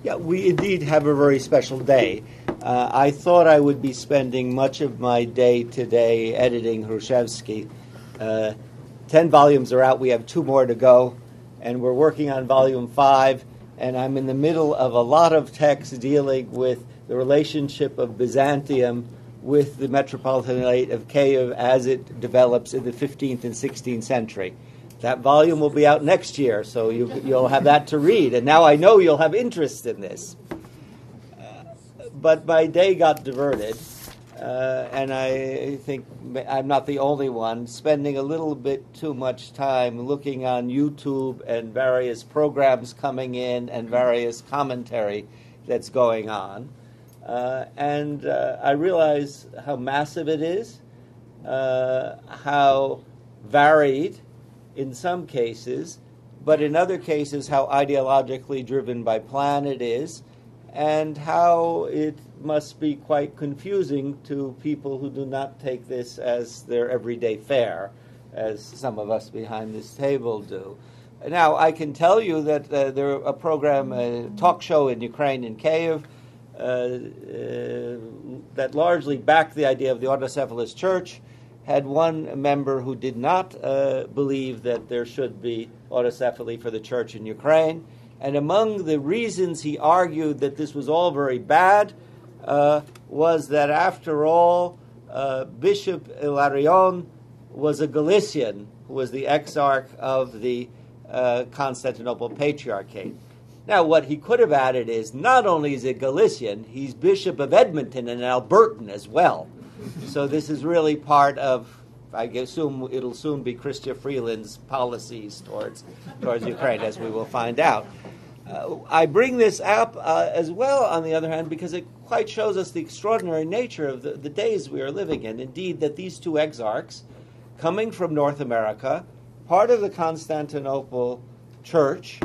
Yeah, we indeed have a very special day. I thought I would be spending much of my day today editing Hrushevsky. 10 volumes are out. We have 2 more to go, and we're working on volume 5, and I'm in the middle of a lot of texts dealing with the relationship of Byzantium with the Metropolitanate of Kiev as it develops in the 15th and 16th century. That volume will be out next year, so you'll have that to read. And now I know you'll have interest in this. But my day got diverted, and I think I'm not the only one, spending a little bit too much time looking on YouTube and various programs coming in and various commentary that's going on. And I realize how massive it is, how varied in some cases, but in other cases how ideologically driven by plan it is, and how it must be quite confusing to people who do not take this as their everyday fare, as some of us behind this table do. Now, I can tell you that there a program, a talk show in Ukraine, in Kiev, that largely backed the idea of the Autocephalous Church, had one member who did not believe that there should be autocephaly for the church in Ukraine. And among the reasons he argued that this was all very bad was that, after all, Bishop Ilarion was a Galician who was the exarch of the Constantinople Patriarchate. Now, what he could have added is, not only is he Galician, he's Bishop of Edmonton and Albertan as well. So this is really part of, I assume it'll soon be Chrystia Freeland's policies towards Ukraine, as we will find out. I bring this up as well, on the other hand, because it quite shows us the extraordinary nature of the days we are living in. Indeed, that these 2 exarchs, coming from North America, part of the Constantinople Church,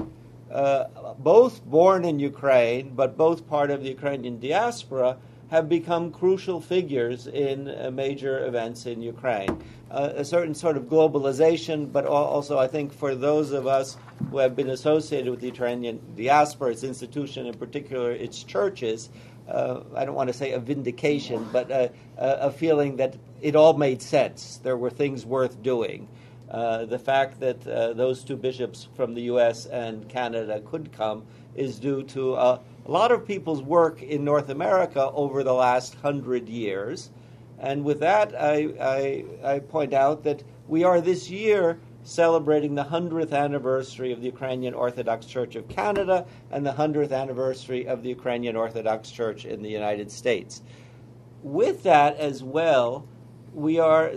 both born in Ukraine, but both part of the Ukrainian diaspora, have become crucial figures in major events in Ukraine. A certain sort of globalization, but also, I think, for those of us who have been associated with the Ukrainian diaspora, its institution, in particular its churches, I don't want to say a vindication, but a feeling that it all made sense. There were things worth doing. The fact that those 2 bishops from the U.S. and Canada could come is due to a lot of people's work in North America over the last 100 years. And with that, I point out that we are this year celebrating the 100th anniversary of the Ukrainian Orthodox Church of Canada and the 100th anniversary of the Ukrainian Orthodox Church in the United States. With that as well, we are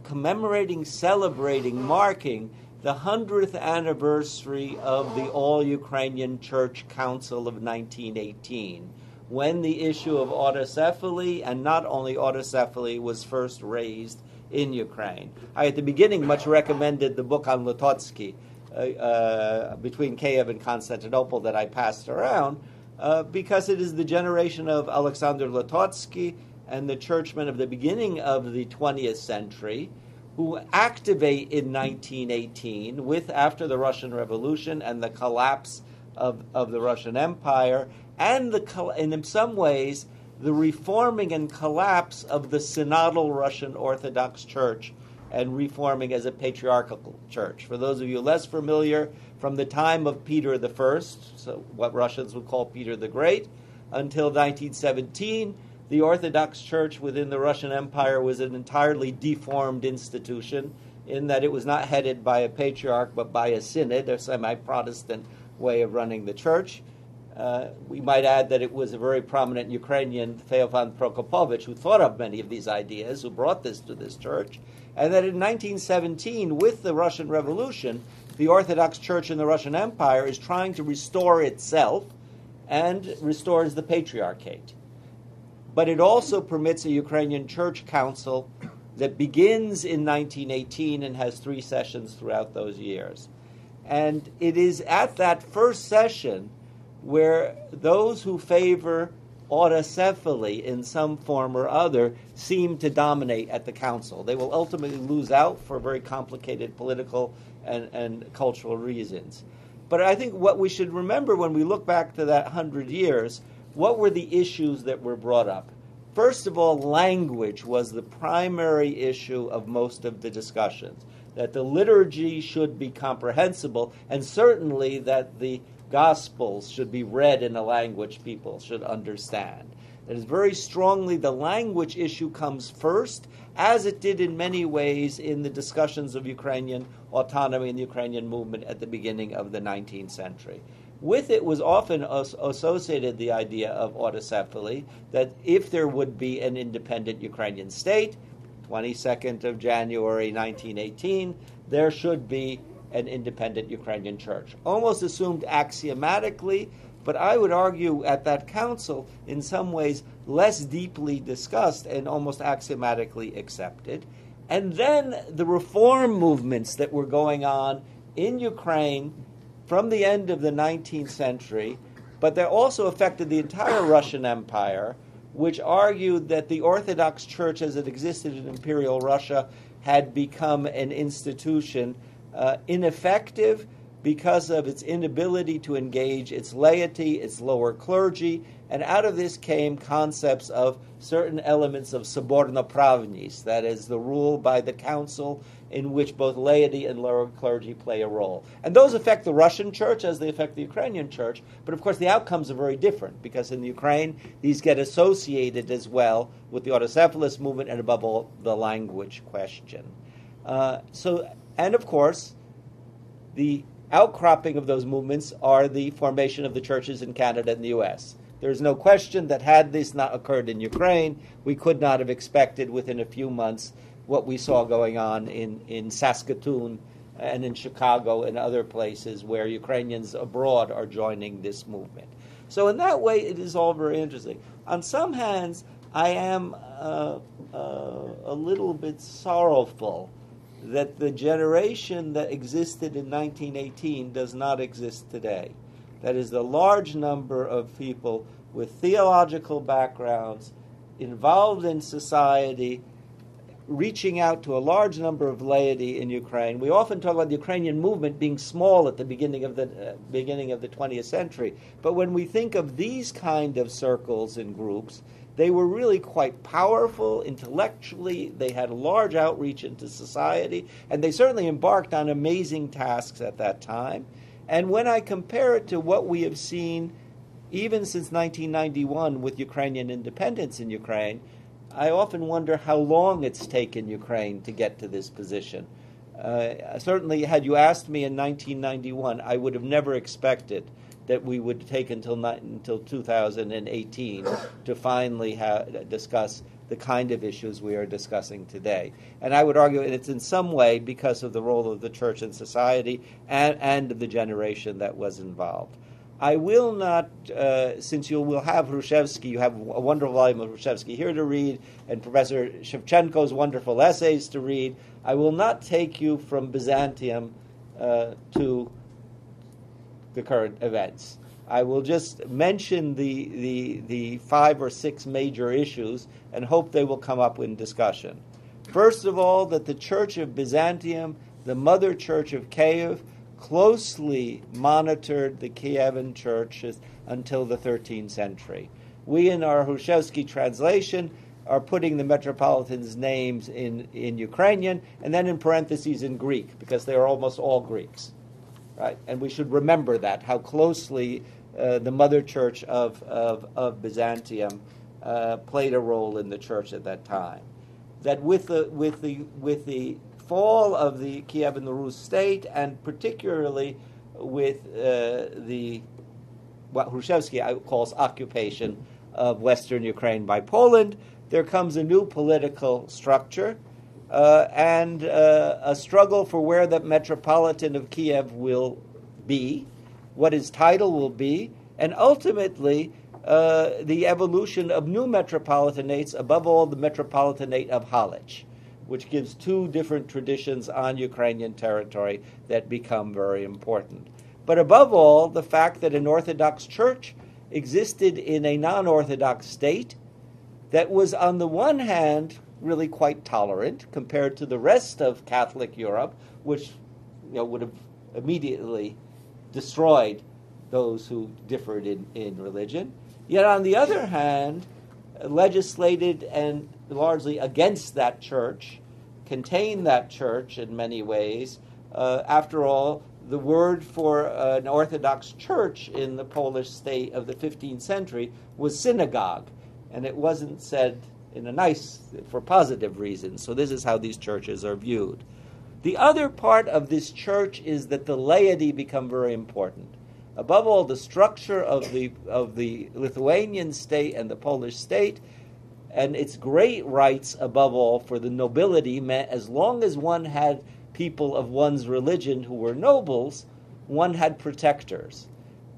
commemorating, celebrating, marking the 100th anniversary of the All-Ukrainian Church Council of 1918, when the issue of autocephaly, and not only autocephaly, was first raised in Ukraine. I, at the beginning, much recommended the book on Litotsky, between Kiev and Constantinople, that I passed around, because it is the generation of Alexander Litotsky and the churchmen of the beginning of the 20th century who activate in 1918, after the Russian Revolution and the collapse of the Russian Empire, and in some ways the reforming and collapse of the synodal Russian Orthodox Church and reforming as a patriarchal church. For those of you less familiar, from the time of Peter I, so what Russians would call Peter the Great, until 1917, the Orthodox Church within the Russian Empire was an entirely deformed institution, in that it was not headed by a patriarch but by a synod, a semi-Protestant way of running the church. We might add that it was a very prominent Ukrainian, Feofan Prokopovich, who thought of many of these ideas, who brought this to this church, and that in 1917, with the Russian Revolution, the Orthodox Church in the Russian Empire is trying to restore itself and restores the Patriarchate. But it also permits a Ukrainian Church Council that begins in 1918 and has 3 sessions throughout those years. And it is at that first session where those who favor autocephaly in some form or other seem to dominate at the council. They will ultimately lose out for very complicated political and cultural reasons. But I think what we should remember when we look back to that 100 years, what were the issues that were brought up? First of all, language was the primary issue of most of the discussions, that the liturgy should be comprehensible, and certainly that the Gospels should be read in a language people should understand. That is very strongly the language issue comes first, as it did in many ways in the discussions of Ukrainian autonomy and the Ukrainian movement at the beginning of the 19th century. With it was often associated the idea of autocephaly, that if there would be an independent Ukrainian state, 22nd of January 1918, there should be an independent Ukrainian church. Almost assumed axiomatically, but I would argue at that council, in some ways, less deeply discussed and almost axiomatically accepted. And then the reform movements that were going on in Ukraine from the end of the 19th century, but that also affected the entire Russian Empire, which argued that the Orthodox Church as it existed in Imperial Russia had become an institution ineffective because of its inability to engage its laity, its lower clergy, and out of this came concepts of certain elements of subornopravnis, that is, the rule by the council in which both laity and lower clergy play a role. And those affect the Russian church as they affect the Ukrainian church, but of course the outcomes are very different, because in the Ukraine, these get associated as well with the autocephalous movement and above all, the language question. And of course, the outcropping of those movements are the formation of the churches in Canada and the U.S. There's no question that had this not occurred in Ukraine, we could not have expected within a few months what we saw going on in Saskatoon and in Chicago and other places where Ukrainians abroad are joining this movement. So in that way, it is all very interesting. On some hands, I am a little bit sorrowful that the generation that existed in 1918 does not exist today. That is, the large number of people with theological backgrounds involved in society, reaching out to a large number of laity in Ukraine. We often talk about the Ukrainian movement being small at the beginning of the 20th century, but when we think of these kind of circles and groups, they were really quite powerful intellectually. They had a large outreach into society, and they certainly embarked on amazing tasks at that time. And when I compare it to what we have seen even since 1991 with Ukrainian independence in Ukraine, I often wonder how long it's taken Ukraine to get to this position. Certainly, had you asked me in 1991, I would have never expected that we would take until 2018 to finally discuss the kind of issues we are discussing today. And I would argue it's in some way because of the role of the church in society and of the generation that was involved. I will not, since you will have Hrushevsky, you have a wonderful volume of Hrushevsky here to read, and Professor Shevchenko's wonderful essays to read, I will not take you from Byzantium to the current events. I will just mention the 5 or 6 major issues and hope they will come up in discussion. First of all, that the Church of Byzantium, the Mother Church of Kiev, closely monitored the Kievan churches until the 13th century. We, in our Hrushevsky translation, are putting the metropolitans' names in Ukrainian and then in parentheses in Greek, because they are almost all Greeks. Right? And we should remember that, how closely the Mother Church of Byzantium played a role in the church at that time. That with the fall of the Kiev and the Rus state, and particularly with what Hrushevsky calls occupation of Western Ukraine by Poland, there comes a new political structure and a struggle for where the Metropolitan of Kiev will be, what his title will be, and ultimately the evolution of new metropolitanates, above all the Metropolitanate of Halych, which gives 2 different traditions on Ukrainian territory that become very important. But above all, the fact that an Orthodox Church existed in a non-Orthodox state that was, on the one hand, really quite tolerant compared to the rest of Catholic Europe, which would have immediately destroyed those who differed in religion, yet on the other hand, legislated and largely against that church, contained that church in many ways. After all, the word for an Orthodox church in the Polish state of the 15th century was synagogue, and it wasn't said in a nice, for positive reasons. So this is how these churches are viewed. The other part of this church is that the laity become very important. Above all, the structure of the Lithuanian state and the Polish state, and its great rights above all for the nobility, meant as long as one had people of one's religion who were nobles, one had protectors.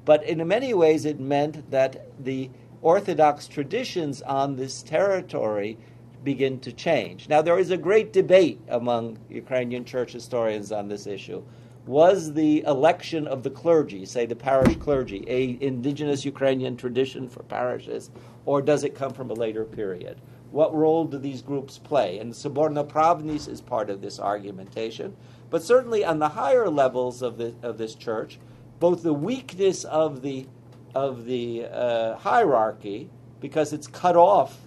But in many ways it meant that the Orthodox traditions on this territory begin to change. Now, there is a great debate among Ukrainian church historians on this issue. Was the election of the clergy, say the parish clergy, a indigenous Ukrainian tradition for parishes, or does it come from a later period? What role do these groups play? And Soborno-Pravnis is part of this argumentation. But certainly on the higher levels of this church, both the weakness of the hierarchy, because it's cut off,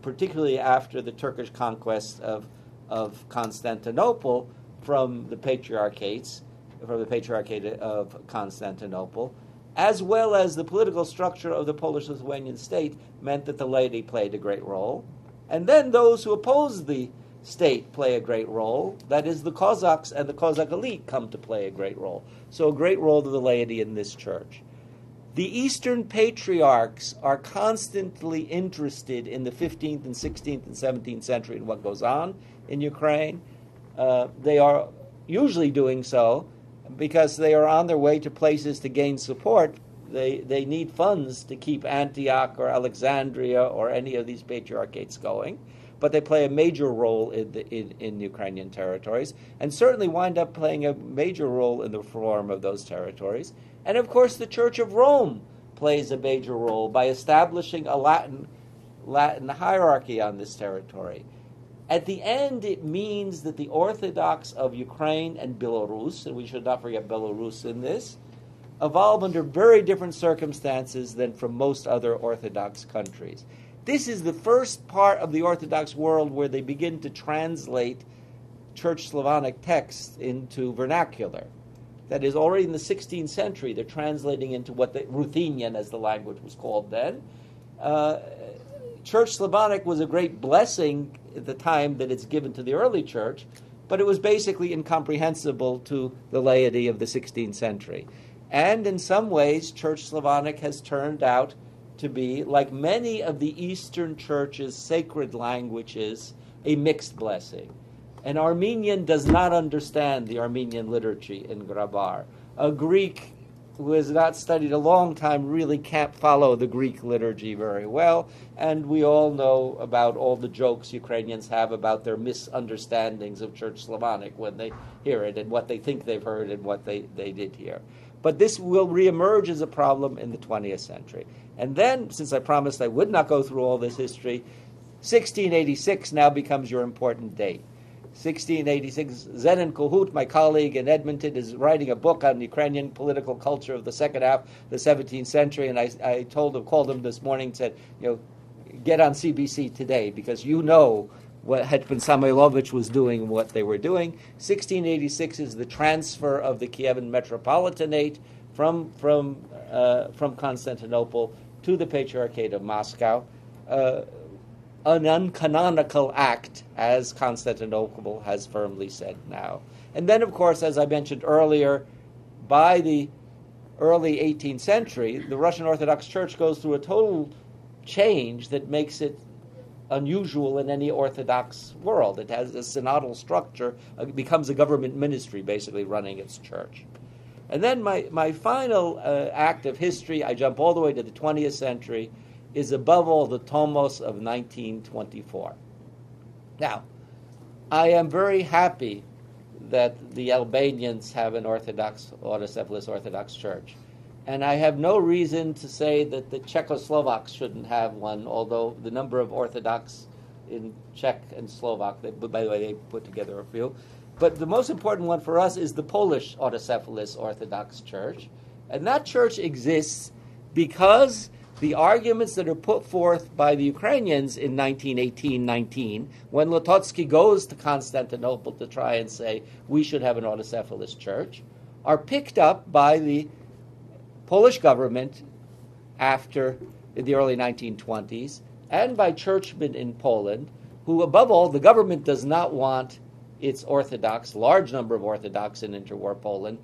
particularly after the Turkish conquest of Constantinople, from the patriarchate of Constantinople, as well as the political structure of the Polish-Lithuanian state, meant that the laity played a great role. And then those who oppose the state play a great role. That is, the Cossacks and the Cossack elite come to play a great role. So a great role to the laity in this church. The Eastern patriarchs are constantly interested in the 15th and 16th and 17th century and what goes on in Ukraine. They are usually doing so because they are on their way to places to gain support. They need funds to keep Antioch or Alexandria or any of these patriarchates going, but they play a major role in Ukrainian territories, and certainly wind up playing a major role in the reform of those territories. And of course, the Church of Rome plays a major role by establishing a Latin hierarchy on this territory. At the end, it means that the Orthodox of Ukraine and Belarus, and we should not forget Belarus in this, evolve under very different circumstances than from most other Orthodox countries. This is the first part of the Orthodox world where they begin to translate Church Slavonic texts into vernacular. That is, already in the 16th century, they're translating into Ruthenian, as the language was called then. Church Slavonic was a great blessing at the time that it's given to the early church, but it was basically incomprehensible to the laity of the 16th century. And in some ways, Church Slavonic has turned out to be, like many of the Eastern Church's sacred languages, a mixed blessing. An Armenian does not understand the Armenian liturgy in Grabar. A Greek who has not studied a long time really can't follow the Greek liturgy very well, and we all know about all the jokes Ukrainians have about their misunderstandings of Church Slavonic when they hear it, and what they think they've heard and what they did hear. But this will reemerge as a problem in the 20th century. And then, since I promised I would not go through all this history, 1686 now becomes your important date. 1686, Zenon Kohut, my colleague in Edmonton, is writing a book on Ukrainian political culture of the second half of the 17th century, and I called him this morning and said, get on CBC today, because you know what Hetman Samylovich was doing and what they were doing. 1686 is the transfer of the Kievan Metropolitanate from Constantinople to the Patriarchate of Moscow. An uncanonical act, as Constantinople has firmly said now. And then, of course, as I mentioned earlier, by the early 18th century, the Russian Orthodox Church goes through a total change that makes it unusual in any Orthodox world. It has a synodal structure, it becomes a government ministry, basically running its church. And then my final act of history, I jump all the way to the 20th century, is above all the Tomos of 1924. Now, I am very happy that the Albanians have an Orthodox, Autocephalous Orthodox Church. And I have no reason to say that the Czechoslovaks shouldn't have one, although the number of Orthodox in Czech and Slovak, by the way, they put together a few, But the most important one for us is the Polish Autocephalous Orthodox Church. And that church exists because the arguments that are put forth by the Ukrainians in 1918-19, when Lotocki goes to Constantinople to try and say we should have an autocephalous church, are picked up by the Polish government after in the early 1920s and by churchmen in Poland, who, above all, the government does not want its Orthodox, large number of Orthodox in interwar Poland,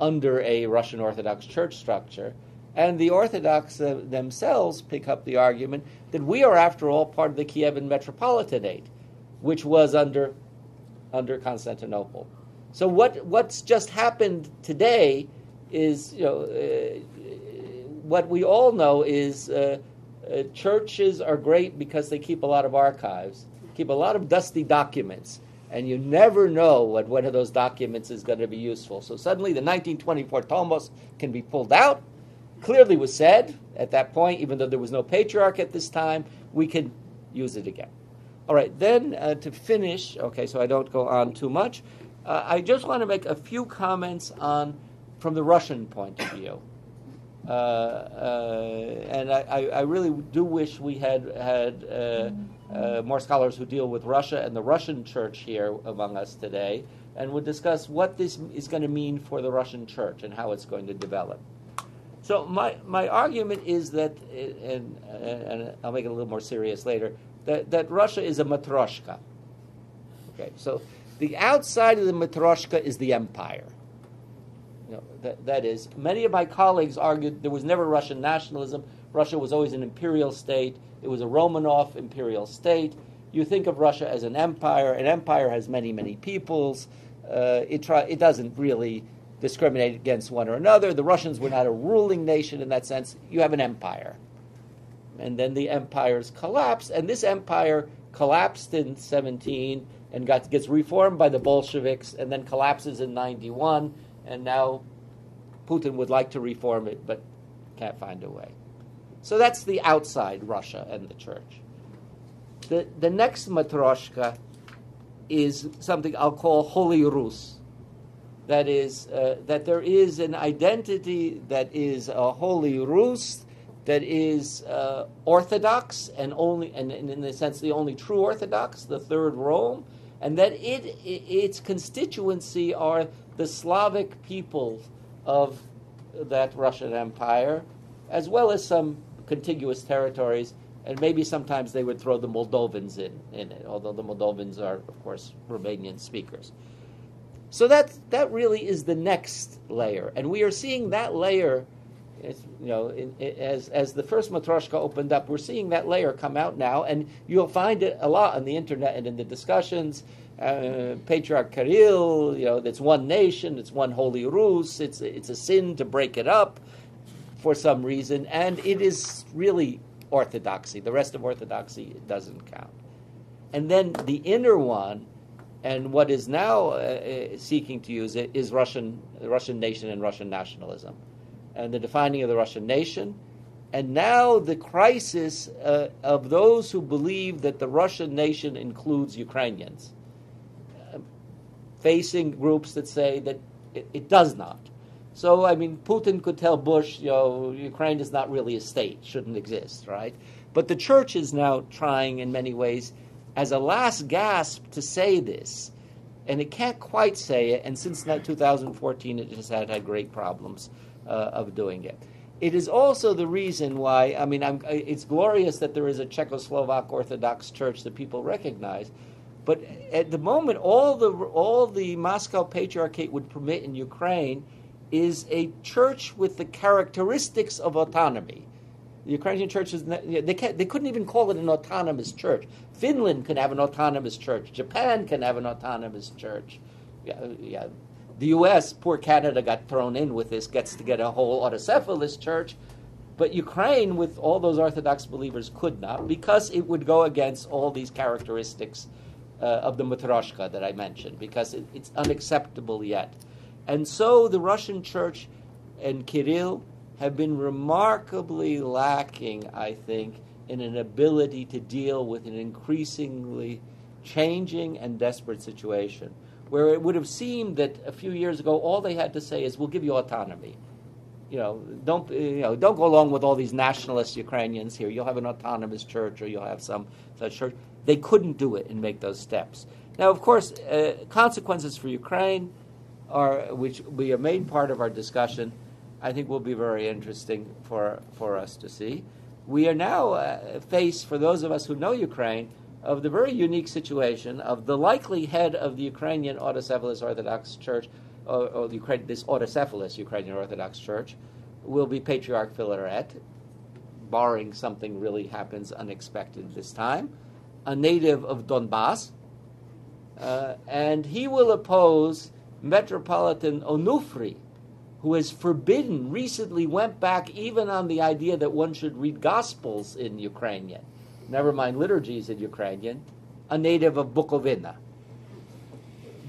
under a Russian Orthodox church structure. And the Orthodox themselves pick up the argument that we are, after all, part of the Kievan Metropolitanate, which was under Constantinople. So what's just happened today is, what we all know is churches are great because they keep a lot of archives, keep a lot of dusty documents, and you never know what one of those documents is going to be useful. So suddenly the 1924 Tomos can be pulled out. Clearly was said at that point, even though there was no patriarch at this time, we can use it again. All right, then to finish, okay, so I don't go on too much, I just want to make a few comments from the Russian point of view. And I really do wish we had more scholars who deal with Russia and the Russian church here among us today, and would discuss what this is going to mean for the Russian church and how it's going to develop. So my argument is that, and I'll make it a little more serious later, that Russia is a matryoshka. Okay, so the outside of the matryoshka is the empire. That is, many of my colleagues argued there was never Russian nationalism. Russia was always an imperial state. It was a Romanov imperial state. You think of Russia as an empire. An empire has many, many peoples. It doesn't really discriminate against one or another. The Russians were not a ruling nation in that sense. You have an empire. And then the empires collapsed, and this empire collapsed in 17 and gets reformed by the Bolsheviks, and then collapses in 91, and now Putin would like to reform it, but can't find a way. So that's the outside Russia and the church. The next matryoshka is something I'll call Holy Rus. That is, that there is an identity that is a Holy Rus, that is Orthodox, and in the sense the only true Orthodox, the Third Rome, and that its constituency are the Slavic people of that Russian Empire, as well as some contiguous territories, and maybe sometimes they would throw the Moldovans in it, although the Moldovans are, of course, Romanian speakers. So that really is the next layer, and we are seeing that layer, as the first matryoshka opened up, we're seeing that layer come out now, and you'll find it a lot on the internet and in the discussions. Patriarch Kirill, that's one nation, it's one Holy Rus, it's a sin to break it up for some reason, and it is really orthodoxy. The rest of orthodoxy doesn't count. And then the inner one, and what is now seeking to use it, is the Russian nation and Russian nationalism, and the defining of the Russian nation, and now the crisis of those who believe that the Russian nation includes Ukrainians, facing groups that say that it does not. So, Putin could tell Bush, Ukraine is not really a state, shouldn't exist, right? But the church is now trying in many ways as a last gasp to say this, and it can't quite say it, and since 2014 it has had great problems of doing it. It is also the reason why, it's glorious that there is a Czechoslovak Orthodox Church that people recognize, but at the moment all the Moscow Patriarchate would permit in Ukraine is a church with the characteristics of autonomy. The Ukrainian churches, they couldn't even call it an autonomous church. Finland can have an autonomous church. Japan can have an autonomous church. The U.S., poor Canada got thrown in with this, gets to get a whole autocephalous church. But Ukraine, with all those Orthodox believers, could not, because it would go against all these characteristics of the matryoshka that I mentioned, because it's unacceptable yet. And so the Russian church and Kirill have been remarkably lacking, I think, in an ability to deal with an increasingly changing and desperate situation. where it would have seemed that a few years ago all they had to say is, we'll give you autonomy. Don't go along with all these nationalist Ukrainians here. You'll have an autonomous church, or you'll have some such church. They couldn't do it and make those steps. Now, of course, consequences for Ukraine, which will be a main part of our discussion, I think will be very interesting for us to see. We are now faced, for those of us who know Ukraine, of the very unique situation of the likely head of the Ukrainian Autocephalous Orthodox Church, or this Autocephalous Ukrainian Orthodox Church, will be Patriarch Filaret, barring something really happens unexpected this time, a native of Donbass, and he will oppose Metropolitan Onufri, who has recently went back even on the idea that one should read Gospels in Ukrainian, never mind liturgies in Ukrainian, a native of Bukovina.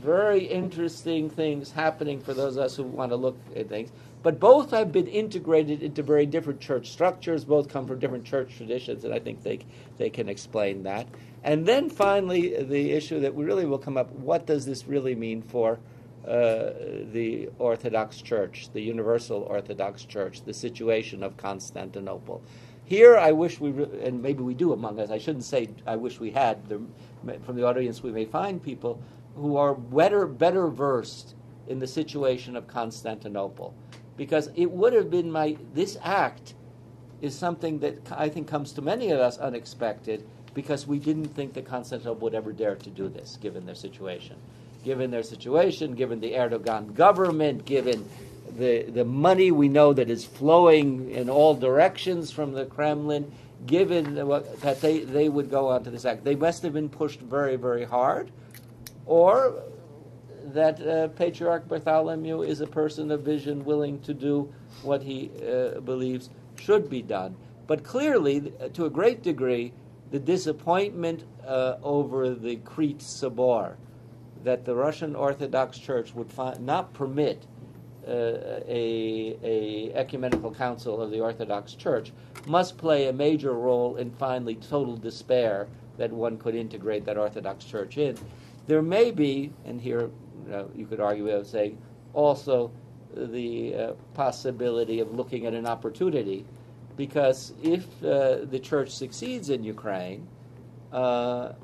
Very interesting things happening for those of us who want to look at things. But both have been integrated into very different church structures. Both come from different church traditions, and I think they can explain that. And then finally, the issue that really will come up, what does this really mean for the Orthodox Church, the Universal Orthodox Church, the situation of Constantinople? Here, I wish and maybe we do among us, I shouldn't say I wish we had, from the audience we may find people who are better versed in the situation of Constantinople. Because it would have been this act is something that I think comes to many of us unexpected, because we didn't think that Constantinople would ever dare to do this, given their situation. Given their situation, given the Erdogan government, given the money we know that is flowing in all directions from the Kremlin, given that they would go on to this act. They must have been pushed very, very hard, or that Patriarch Bartholomew is a person of vision, willing to do what he believes should be done. But clearly, to a great degree, the disappointment over the Crete Sobor, that the Russian Orthodox Church would not permit a ecumenical council of the Orthodox Church, must play a major role in finally total despair that one could integrate that Orthodox Church in. There may be, and here you could argue, I would say, also the possibility of looking at an opportunity, because if the Church succeeds in Ukraine, the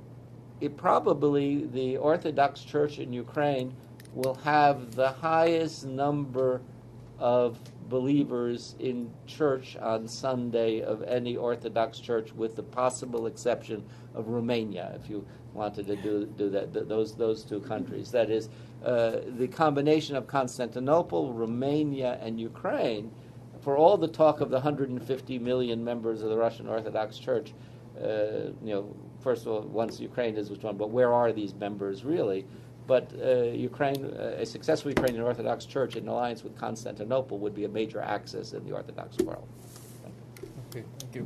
Orthodox Church in Ukraine will have the highest number of believers in church on Sunday of any Orthodox church, with the possible exception of Romania, if you wanted to do that, those two countries. That is, the combination of Constantinople, Romania, and Ukraine, for all the talk of the 150 million members of the Russian Orthodox Church, first of all, once Ukraine is withdrawn, but where are these members really? But Ukraine, a successful Ukrainian Orthodox Church in alliance with Constantinople would be a major axis in the Orthodox world. Okay, thank you.